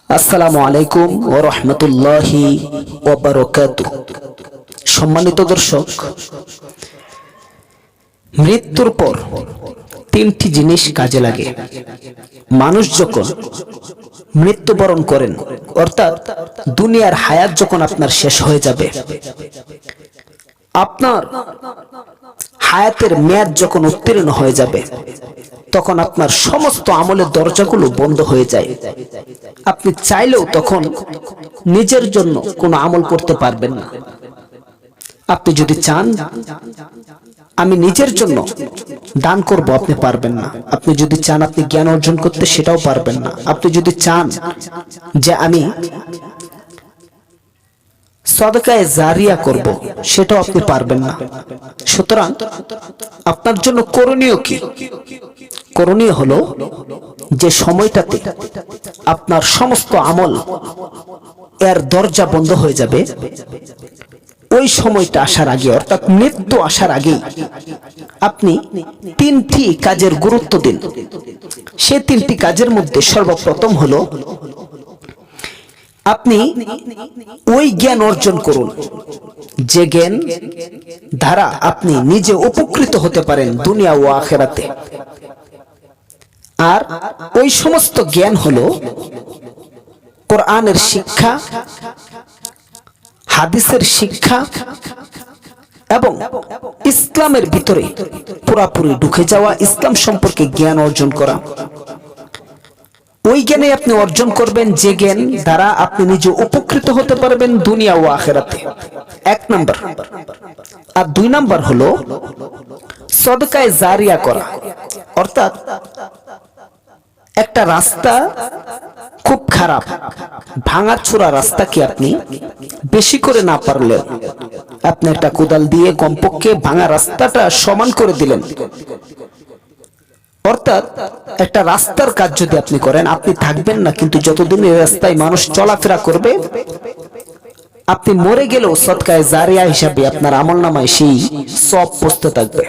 আসসালামু আলাইকুম ওয়া রাহমাতুল্লাহি ওয়া বারাকাতুহু। সম্মানিত দর্শক, মৃত্যুর পর তিনটি জিনিস কাজে লাগে। মানুষ যখন মৃত্যুবরণ করেন, অর্থাৎ দুনিয়ার হায়াত যখন আপনার শেষ হয়ে যাবে, আপনার হায়াতের মেয়াদ যখন উত্তীর্ণ হয়ে যাবে, তখন আপনার সমস্ত আমলের দরজাগুলো বন্ধ হয়ে যায়। আপনি চাইলেও তখন নিজের জন্য কোনো আমল করতে পারবেন না। আপনি যদি চান আমি নিজের জন্য দান করব, আপনি পারবেন না। আপনি যদি চান আপনি জ্ঞান অর্জন করতে, সেটাও পারবেন না। আপনি যদি চান যে আমি সদকায়ে জারিয়া করব, সেটাও আপনি পারবেন না। সুতরাং আপনার জন্য করণীয় কি? করণীয় হলো যে সময়টাতে আপনার সমস্ত আমল এর দরজা বন্ধ হয়ে যাবে, ওই সময়টা আসার আগে, অর্থাৎ মৃত্যু আসার আগে আপনি তিনটি কাজের গুরুত্ব দিন। সে তিনটি কাজের মধ্যে সর্বপ্রথম হলো আপনি ওই জ্ঞান অর্জন করুন যে জ্ঞান দ্বারা আপনি নিজে উপকৃত হতে পারেন দুনিয়া ও আখিরাতে। আর ওই সমস্ত জ্ঞান হলো কোরআনের শিক্ষা, হাদিসের শিক্ষা এবং ইসলামের ভিতরে পুরোপুরি ঢুকে যাওয়া, ইসলাম সম্পর্কে জ্ঞান অর্জন করা। ওই জ্ঞানে আপনি অর্জন করবেন যে জ্ঞান দ্বারা আপনি নিজে উপকৃত হতে পারবেন দুনিয়া ও আখিরাতে, এক নাম্বার। আর দুই নাম্বার হলো সদকায়ে জারিয়া করা, অর্থাৎ একটা রাস্তা খুব খারাপ, ভাঙাচোরা রাস্তাকে আপনি বেশি করে না পারলেও আপনি একটা কোদাল দিয়ে কমপক্ষে ভাঙা রাস্তাটা সমান করে দিলেন। অর্থাৎ একটা রাস্তার কাজ যদি আপনি করেন, আপনি থাকবেন না, কিন্তু যতদিন এই রাস্তায় মানুষ চলাফেরা করবে, আপনি মরে গেলেও সদকায়ে জারিয়া হিসাবে আপনার আমলনামায় সেই সব পৌঁছতে থাকবে।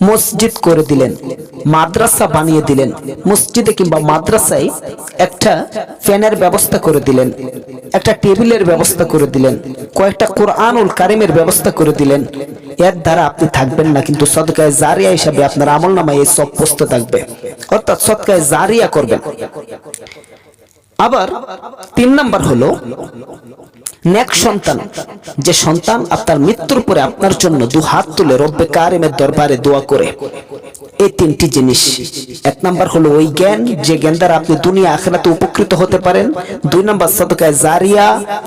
মসজিদ করে দিলেন, মাদ্রাসা বানিয়ে দিলেন, মসজিদে কিংবা মাদ্রাসায় একটা ফ্যানের ব্যবস্থা করে দিলেন, একটা টেবিলের ব্যবস্থা করে দিলেন, কয়েকটা কোরআনুল কারিমের ব্যবস্থা করে দিলেন। এর দ্বারা আপনি থাকবেন না, কিন্তু সদকায়ে জারিয়া হিসাবে আপনার আমলনামায় এই সব পৌঁছতে থাকবে। অর্থাৎ সদকায়ে জারিয়া করবেন। আবার তিন নাম্বার হলো নেক সন্তান, যে সন্তান আপনার মৃত্যুর পরে আপনার জন্য দু হাত তুলে রব্বে কারিমের দরবারে দোয়া করে। এই তিনটি জিনিস, এক নাম্বার হলো ওই জ্ঞান যে জ্ঞান দ্বারা আপনি দুনিয়া আখিরাতে উপকৃত হতে পারেন। দুই নাম্বার সদকায়ে জারিয়া,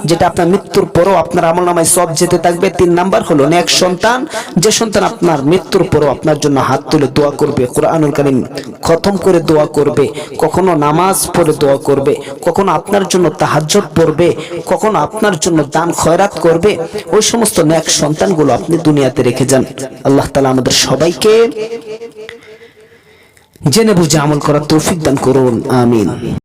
যেটা আপনার মৃত্যুর পরও আপনার আমলনামায় সব যেতে থাকবে। তিন নাম্বার হলো নেক সন্তান, যে সন্তান আপনার মৃত্যুর পরও আপনার জন্য হাত তুলে দোয়া করবে, কোরআনুল কারীম খতম করে দোয়া করবে, কখনো নামাজ পড়ে দোয়া করবে, কখনো আপনার জন্য তাহাজ্জুদ পড়বে, কখনো আপনার জন্য দান খয়রাত করবে। ওই সমস্ত নেক সন্তানগুলো আপনি দুনিয়াতে রেখে যান। আল্লাহ তাআলা আমাদের সবাইকে জেনে বুঝে আমল করার তৌফিক দান করুন। আমিন।